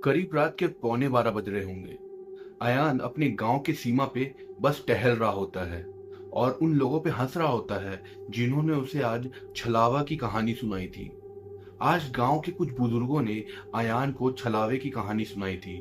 करीब रात के 11:15 बज रहे होंगे। अयान अपने गांव के सीमा पे बस टहल रहा होता है और उन लोगों पे हंस रहा होता है जिन्होंने उसे आज छलावा की कहानी सुनाई थी। आज गांव के कुछ बुजुर्गों ने अयान को छलावे की कहानी सुनाई थी।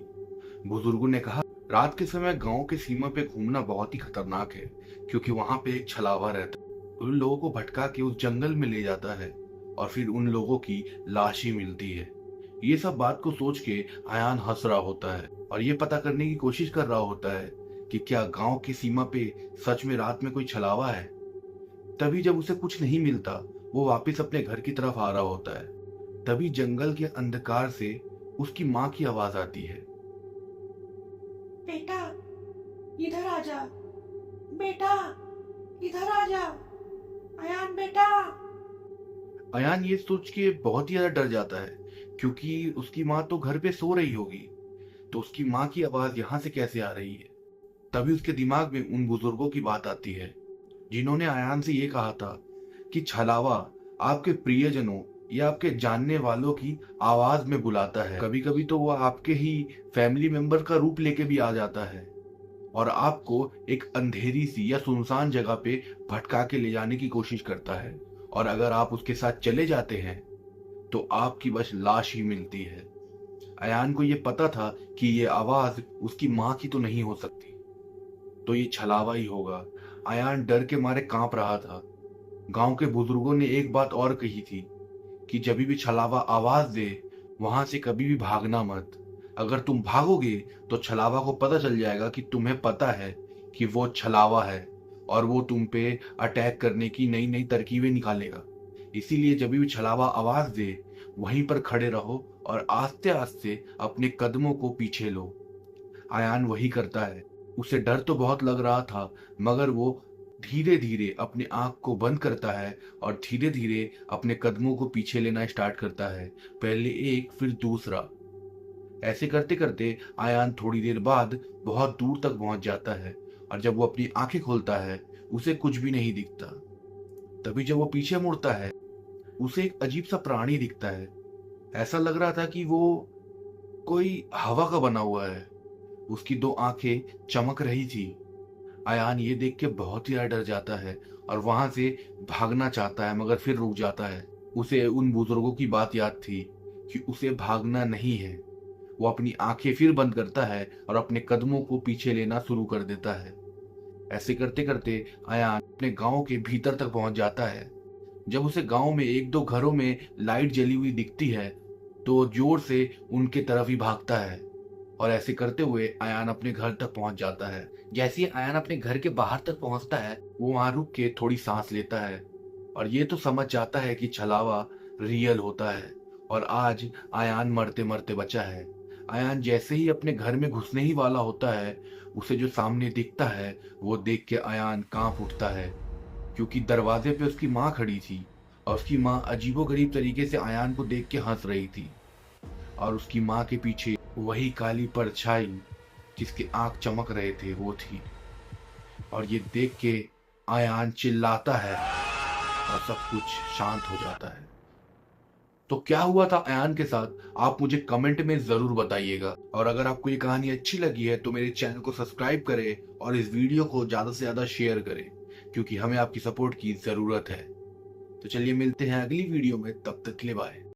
बुजुर्गों ने कहा, रात के समय गांव के सीमा पे घूमना बहुत ही खतरनाक है, क्योंकि वहां पे एक छलावा रहता है। उन लोगों को भटका के उस जंगल में ले जाता है और फिर उन लोगों की लाश ही मिलती है। ये सब बात को सोच के अयान हंस रहा होता है और ये पता करने की कोशिश कर रहा होता है कि क्या गांव की सीमा पे सच में रात में कोई छलावा है। तभी जब उसे कुछ नहीं मिलता, वो वापस अपने घर की तरफ आ रहा होता है। तभी जंगल के अंधकार से उसकी माँ की आवाज आती है। बेटा, इधर आ जा। बेटा, इधर आ जा। अयान बेटा। अयान ये सोच के बहुत ही ज्यादा डर जाता है, क्योंकि उसकी माँ तो घर पे सो रही होगी, तो उसकी माँ की आवाज यहाँ से कैसे आ रही है। तभी उसके दिमाग में उन बुजुर्गों की बात आती है जिन्होंने अयान से ये कहा था कि छलावा आपके प्रियजनों या आपके जानने वालों की आवाज में बुलाता है। कभी कभी तो वो आपके ही फैमिली मेंबर का रूप लेके भी आ जाता है और आपको एक अंधेरी सी या सुनसान जगह पे भटका के ले जाने की कोशिश करता है, और अगर आप उसके साथ चले जाते हैं तो आपकी बस लाश ही मिलती है। अयान को ये पता था कि ये आवाज उसकी माँ की तो नहीं हो सकती, तो ये छलावा ही होगा। अयान डर के मारे कांप रहा था। गांव के बुजुर्गों ने एक बात और कही थी कि जब भी छलावा आवाज दे, वहां से कभी भी भागना मत। अगर तुम भागोगे तो छलावा को पता चल जाएगा कि तुम्हें पता है कि वो छलावा है और वो तुम पे अटैक करने की नई नई तरकीबें निकालेगा। इसीलिए जब भी छलावा आवाज दे, वहीं पर खड़े रहो और आस्ते आस्ते अपने कदमों को पीछे लो। अयान वही करता है। उसे डर तो बहुत लग रहा था, मगर वो धीरे धीरे अपने आंख को बंद करता है और धीरे धीरे अपने कदमों को पीछे लेना स्टार्ट करता है, पहले एक फिर दूसरा। ऐसे करते करते अयान थोड़ी देर बाद बहुत दूर तक पहुंच जाता है और जब वो अपनी आंखें खोलता है, उसे कुछ भी नहीं दिखता। तभी जब वो पीछे मुड़ता है, उसे एक अजीब सा प्राणी दिखता है। ऐसा लग रहा था कि वो कोई हवा का बना हुआ है। उसकी दो आंखें चमक रही थी। अयान ये देख के बहुत ही ज्यादा डर जाता है और वहां से भागना चाहता है, मगर फिर रुक जाता है। उसे उन बुजुर्गों की बात याद थी कि उसे भागना नहीं है। वो अपनी आंखें फिर बंद करता है और अपने कदमों को पीछे लेना शुरू कर देता है। ऐसे करते करते अयान अपने गांव के भीतर तक पहुंच जाता है। जब उसे गांव में एक दो घरों में लाइट जली हुई दिखती है, तो जोर से उनके तरफ ही भागता है और ऐसे करते हुए अयान अपने घर तक पहुंच जाता है। जैसे ही अयान अपने घर के बाहर तक पहुंचता है, वो वहां रुक के थोड़ी सांस लेता है और ये तो समझ जाता है कि छलावा रियल होता है और आज अयान मरते मरते बचा है। अयान जैसे ही अपने घर में घुसने ही वाला होता है, उसे जो सामने दिखता है वो देख के अयान कांप उठता है, क्योंकि दरवाजे पे उसकी माँ खड़ी थी और उसकी माँ अजीबोगरीब तरीके से अयान को देख के हंस रही थी और उसकी माँ के पीछे वही काली परछाई जिसके आंख चमक रहे थे वो थी। और ये देख के अयान चिल्लाता है और सब कुछ शांत हो जाता है। तो क्या हुआ था अयान के साथ, आप मुझे कमेंट में जरूर बताइएगा। और अगर आपको ये कहानी अच्छी लगी है तो मेरे चैनल को सब्सक्राइब करें और इस वीडियो को ज्यादा से ज्यादा शेयर करें, क्योंकि हमें आपकी सपोर्ट की जरूरत है। तो चलिए मिलते हैं अगली वीडियो में, तब तक के लिए बाय।